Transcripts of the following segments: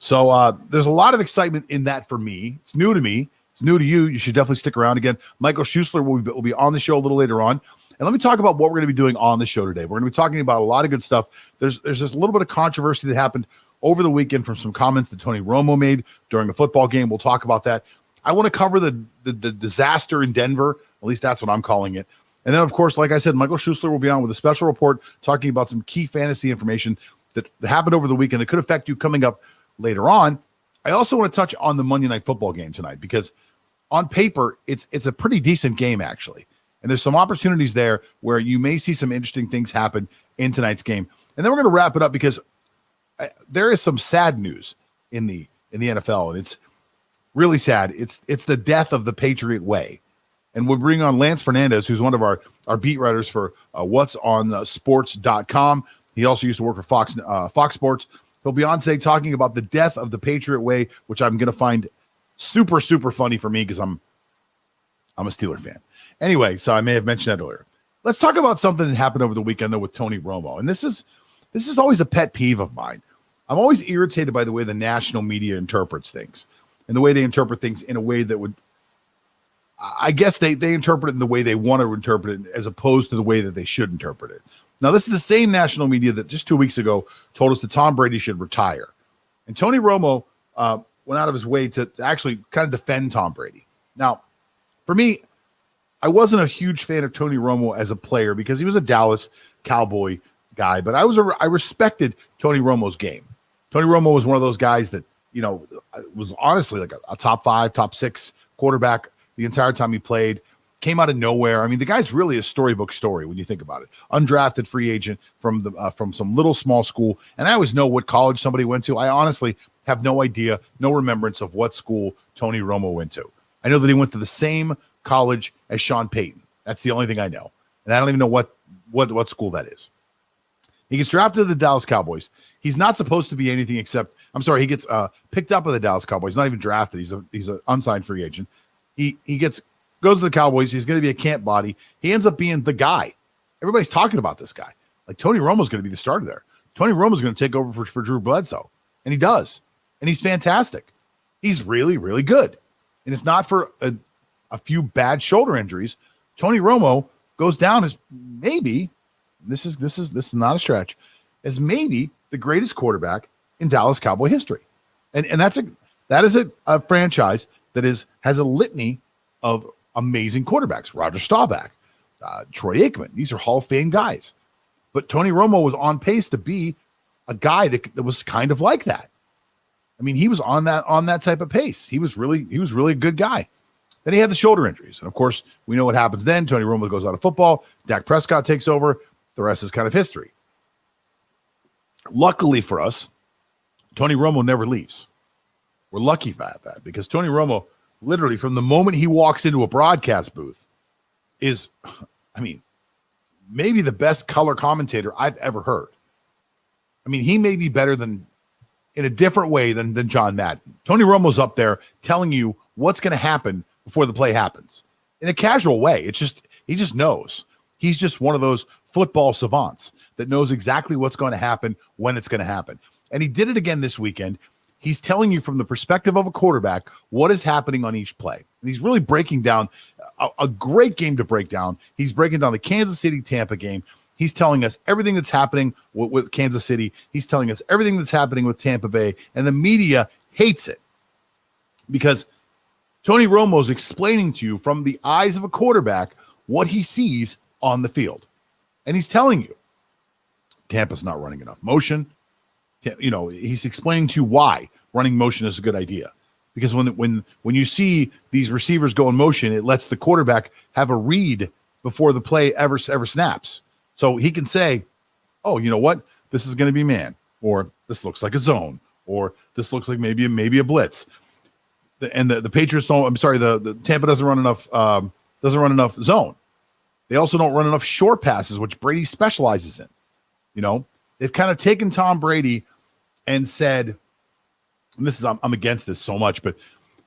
So there's a lot of excitement in that for me. It's new to me. It's new to you. You should definitely stick around. Again, Michael Schuessler will be on the show a little later on. And let me talk about what we're going to be doing on the show today. We're going to be talking about a lot of good stuff. There's just a little bit of controversy that happened over the weekend from some comments that Tony Romo made during a football game. We'll talk about that. I want to cover the disaster in Denver. At least that's what I'm calling it. And then, of course, like I said, Michael Schuessler will be on with a special report talking about some key fantasy information that happened over the weekend that could affect you coming up later on. I also want to touch on the Monday Night Football game tonight because on paper, it's a pretty decent game, actually. And there's some opportunities there where you may see some interesting things happen in tonight's game. And then we're going to wrap it up because there is some sad news in the NFL, and it's really sad. It's the death of the Patriot way. And we'll bring on Lance Fernandez, who's one of our beat writers for What's on Sports.com. He also used to work for Fox Sports. He'll be on today talking about the death of the Patriot way, which I'm going to find super, super funny for me because I'm a Steeler fan. Anyway, so I may have mentioned that earlier. Let's talk about something that happened over the weekend, though, with Tony Romo. And this is always a pet peeve of mine. I'm always irritated by the way the national media interprets things and the way they interpret things in a way that would, I guess they interpret it in the way they want to interpret it as opposed to the way that they should interpret it. Now, this is the same national media that just 2 weeks ago told us that Tom Brady should retire. And Tony Romo went out of his way to actually kind of defend Tom Brady. Now, for me, I wasn't a huge fan of Tony Romo as a player because he was a Dallas Cowboy guy, but I respected Tony Romo's game. Tony Romo was one of those guys that, was honestly like a top 5, top 6 quarterback the entire time he played. Came out of nowhere. I mean, the guy's really a storybook story when you think about it. Undrafted free agent from some little small school, and I always know what college somebody went to. I honestly have no idea, no remembrance of what school Tony Romo went to. I know that he went to the same college as Sean Payton. That's the only thing I know, and I don't even know what school that is. He gets drafted to the Dallas Cowboys. He's not supposed to be anything except, he gets picked up by the Dallas Cowboys. Not even drafted. He's an unsigned free agent. He goes to the Cowboys. He's going to be a camp body. He ends up being the guy. Everybody's talking about this guy. Like Tony Romo's going to be the starter there. Tony Romo's going to take over for Drew Bledsoe. And he does. And he's fantastic. He's really, really good. And if not for a few bad shoulder injuries, Tony Romo goes down as maybe, this is not a stretch, as maybe the greatest quarterback in Dallas Cowboy history. And that is a franchise that has a litany of amazing quarterbacks. Roger Staubach, Troy Aikman. These are Hall of Fame guys. But Tony Romo was on pace to be a guy that was kind of like that. I mean, he was on that type of pace. He was really a good guy. Then he had the shoulder injuries. And of course, we know what happens then. Tony Romo goes out of football. Dak Prescott takes over. The rest is kind of history. Luckily for us, Tony Romo never leaves. We're lucky about that because Tony Romo, literally from the moment he walks into a broadcast booth, is, maybe the best color commentator I've ever heard. I mean, he may be better than, in a different way than John Madden. Tony Romo's up there telling you what's going to happen before the play happens in a casual way. He just knows. He's just one of those football savants that knows exactly what's going to happen when it's going to happen. And he did it again this weekend. He's telling you from the perspective of a quarterback what is happening on each play. And he's really breaking down a great game to break down. He's breaking down the Kansas City-Tampa game. He's telling us everything that's happening with Kansas City. He's telling us everything that's happening with Tampa Bay. And the media hates it because Tony Romo is explaining to you from the eyes of a quarterback what he sees on the field. And he's telling you Tampa's not running enough motion. He's explaining to you why running motion is a good idea. Because when you see these receivers go in motion, it lets the quarterback have a read before the play ever snaps. So he can say, oh, you know what? This is going to be man, or this looks like a zone, or this looks like maybe a blitz. The Patriots don't. I'm sorry, the Tampa doesn't run enough zone. They also don't run enough short passes, which Brady specializes in. They've kind of taken Tom Brady and said, and this is I'm against this so much,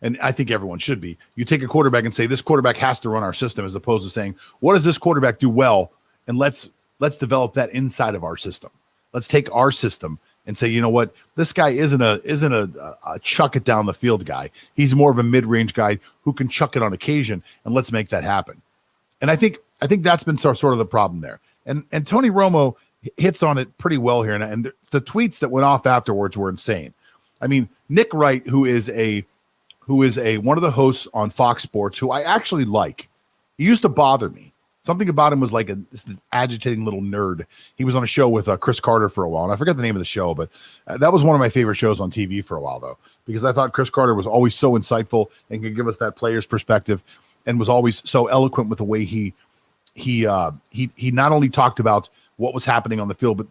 and I think everyone should be. You take a quarterback and say this quarterback has to run our system, as opposed to saying what does this quarterback do well, and let's develop that inside of our system. Let's take our system and say, you know what, this guy isn't a chuck it down the field guy. He's more of a mid-range guy who can chuck it on occasion, and let's make that happen. And I think that's been sort of the problem there. And Tony Romo hits on it pretty well here. And the tweets that went off afterwards were insane. I mean, Nick Wright, who is one of the hosts on Fox Sports, who I actually like. He used to bother me. Something about him was like this agitating little nerd. He was on a show with Chris Carter for a while, and I forget the name of the show, but that was one of my favorite shows on TV for a while, though, because I thought Chris Carter was always so insightful and could give us that player's perspective, and was always so eloquent with the way he not only talked about what was happening on the field, but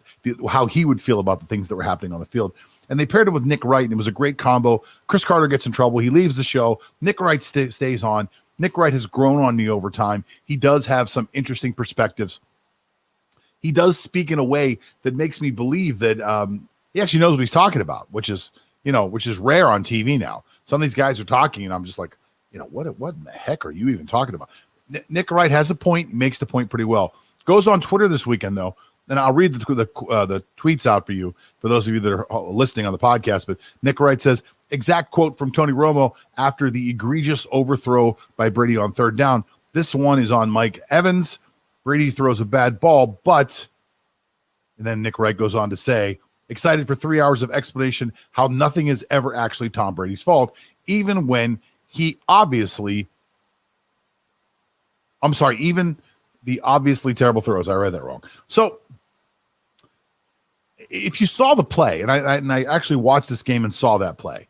how he would feel about the things that were happening on the field. And they paired it with Nick Wright, and it was a great combo. Chris Carter gets in trouble. He leaves the show. Nick Wright stays on. Nick Wright has grown on me over time. He does have some interesting perspectives. He does speak in a way that makes me believe that he actually knows what he's talking about, which is rare on TV now. Some of these guys are talking, and I'm just like, what in the heck are you even talking about? Nick Wright has a point, makes the point pretty well. Goes on Twitter this weekend, though, and I'll read the tweets out for you, for those of you that are listening on the podcast. But Nick Wright says, exact quote from Tony Romo after the egregious overthrow by Brady on third down. This one is on Mike Evans. Brady throws a bad ball, but, and then Nick Wright goes on to say, excited for 3 hours of explanation how nothing is ever actually Tom Brady's fault, even when he obviously, even the obviously terrible throws. I read that wrong. So if you saw the play, and I actually watched this game and saw that play,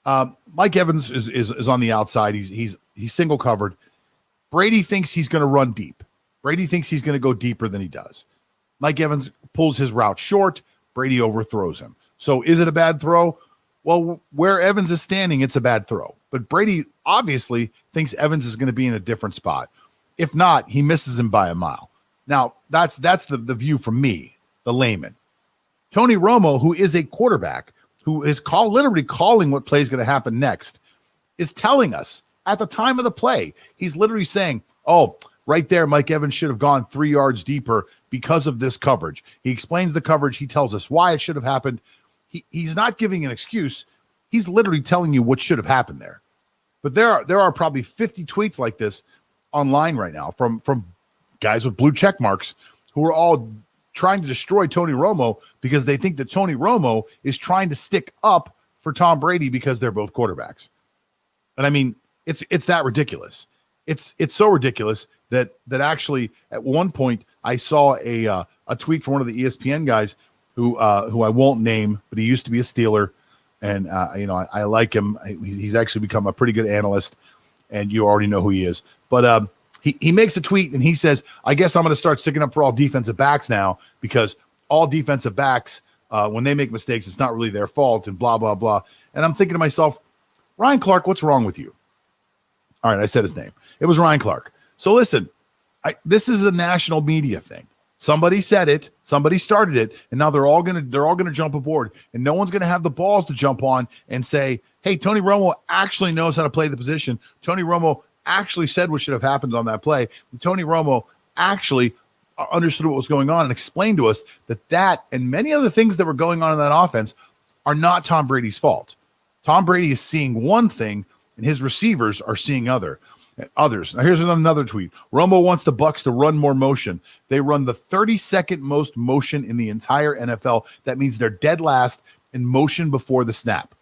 Mike Evans is on the outside. He's single covered. Brady thinks he's going to run deep. Brady thinks he's going to go deeper than he does. Mike Evans pulls his route short. Brady overthrows him. So is it a bad throw? Well, where Evans is standing, it's a bad throw. But Brady obviously thinks Evans is going to be in a different spot. If not, he misses him by a mile. Now, that's the view from me, the layman. Tony Romo, who is a quarterback, who is literally calling what play is going to happen next, is telling us at the time of the play, he's literally saying, oh, right there, Mike Evans should have gone 3 yards deeper because of this coverage. He explains the coverage. He tells us why it should have happened. He's not giving an excuse. He's literally telling you what should have happened there. But there are probably 50 tweets like this online right now from guys with blue check marks who are all trying to destroy Tony Romo because they think that Tony Romo is trying to stick up for Tom Brady because they're both quarterbacks. And I mean, it's that ridiculous. It's so ridiculous that actually at one point I saw a tweet from one of the ESPN guys who I won't name, but he used to be a Steeler, and I like him. He's actually become a pretty good analyst, and you already know who he is. But he makes a tweet and he says, I guess I'm going to start sticking up for all defensive backs now, because all defensive backs, when they make mistakes, it's not really their fault, and blah, blah, blah. And I'm thinking to myself, Ryan Clark, what's wrong with you? All right, I said his name. It was Ryan Clark. So listen, this is a national media thing. Somebody said it, somebody started it, and now they're all gonna jump aboard, and no one's gonna have the balls to jump on and say, hey, Tony Romo actually knows how to play the position. Tony Romo actually said what should have happened on that play. And Tony Romo actually understood what was going on and explained to us that and many other things that were going on in that offense are not Tom Brady's fault. Tom Brady is seeing one thing, and his receivers are seeing others. Now, here's another tweet. Romo wants the Bucs to run more motion. They run the 32nd most motion in the entire NFL. That means they're dead last in motion before the snap.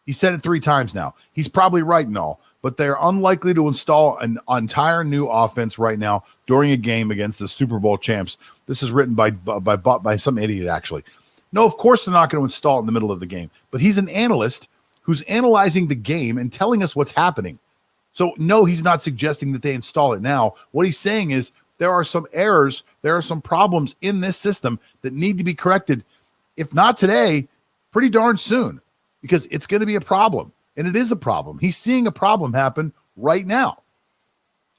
He said it 3 times now. He's probably right and all, but they're unlikely to install an entire new offense right now during a game against the Super Bowl champs. This is written by some idiot, actually. No, of course they're not going to install it in the middle of the game, but he's an analyst who's analyzing the game and telling us what's happening. So no, he's not suggesting that they install it now. What he's saying is there are some errors, there are some problems in this system that need to be corrected, if not today, pretty darn soon, because it's going to be a problem, and it is a problem. He's seeing a problem happen right now.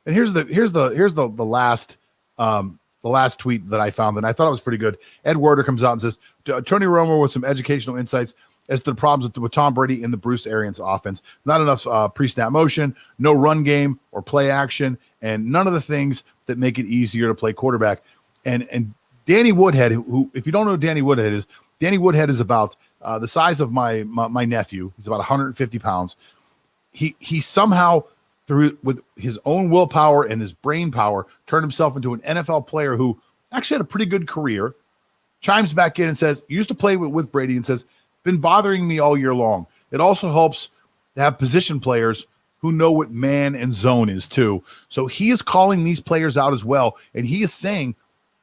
And here's the last tweet that I found, and I thought it was pretty good. Ed Werder comes out and says, Tony Romo with some educational insights as to the problems with Tom Brady in the Bruce Arians offense. Not enough pre-snap motion, no run game or play action, and none of the things that make it easier to play quarterback. And Danny Woodhead, who, if you don't know who Danny Woodhead is, Danny Woodhead is about the size of my nephew. He's about 150 pounds. He somehow, with his own willpower and his brain power, turned himself into an NFL player who actually had a pretty good career. Chimes back in and says, used to play with Brady, and says, been bothering me all year long. It also helps to have position players who know what man and zone is too. So he is calling these players out as well. And he is saying,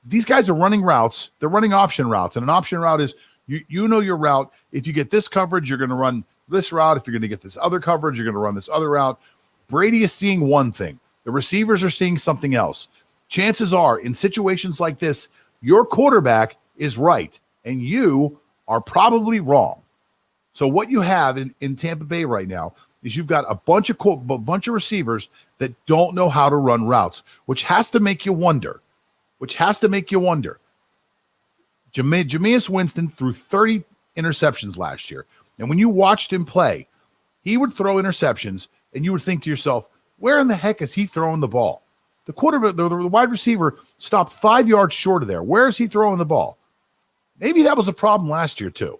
these guys are running routes. They're running option routes. And an option route is, you know your route. If you get this coverage, you're going to run this route. If you're going to get this other coverage, you're going to run this other route. Brady is seeing one thing. The receivers are seeing something else. Chances are, in situations like this, your quarterback is right, and you are probably wrong. So what you have in Tampa Bay right now is you've got a bunch of receivers that don't know how to run routes, which has to make you wonder. Jameis Winston threw 30 interceptions last year, and when you watched him play, he would throw interceptions, and you would think to yourself, where in the heck is he throwing the ball? The quarterback, the wide receiver, stopped 5 yards short of there. Where is he throwing the ball? Maybe that was a problem last year too.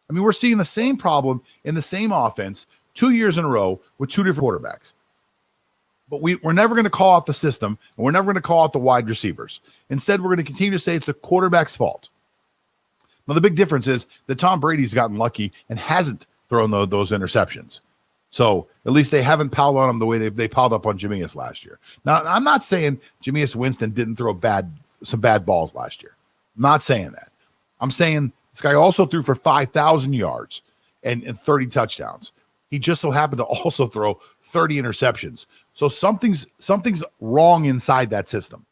I mean, we're seeing the same problem in the same offense 2 years in a row with two different quarterbacks. But we're never going to call out the system, and we're never going to call out the wide receivers. Instead, we're going to continue to say it's the quarterback's fault. Now, the big difference is that Tom Brady's gotten lucky and hasn't thrown those interceptions. So at least they haven't piled on him the way they piled up on Jameis last year. Now, I'm not saying Jameis Winston didn't throw some bad balls last year. I'm not saying that. I'm saying this guy also threw for 5,000 yards and 30 touchdowns. He just so happened to also throw 30 interceptions. So something's wrong inside that system.